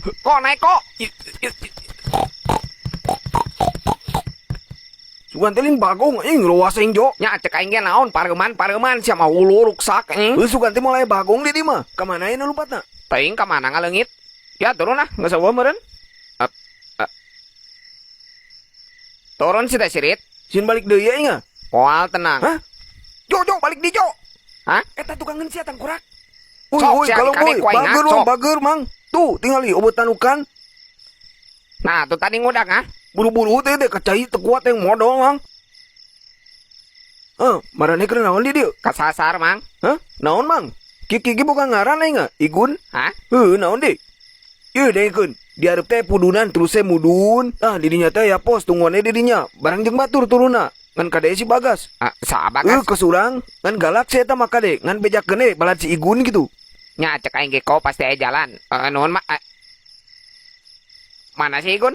Kok naik kok? Sugan teling bagong luas jo. Nya cek aing ge naon pareman sia mah ulu ruksak Sugan teh mulai bagong di mah. Kamana ayeuna lompatna? Teuing ka mana ngaleungit? Ya turun ah, geus eueuh meureun. Turun si teh sirit. Sin balik deui aing ah. Moal tenang. Hah? Jo balik di Jo. Hah? Eta tukang ngeun sia tang kurak. Sok, sia kalau dikade ku aing, bager sok. mang, bager mang. Tuh, tinggali obat tanukan. Nah, tuh tadi ngudak ah. Buru-buru teh kacai teu kuat yang modal mang. Marane keur naon di dieu? Kasasar mang. Hah? Naon mang? Kiki bukan ngaran aing Igun? Hah? Naon deh? Ieu dekeun. Diarep teh pudunan terus mudun. Di dinya teh ya pos tungguannya di dinya. Barang jeung batur turuna. Ngan kade si Bagas. Sabagas. Kesurang. Ngan galak si eta mah kade. Ngan bejakeun balad si Igun gitu. Nya cek aing ge kau pasti aya jalan. Nuhun mah. Mana sih Gun?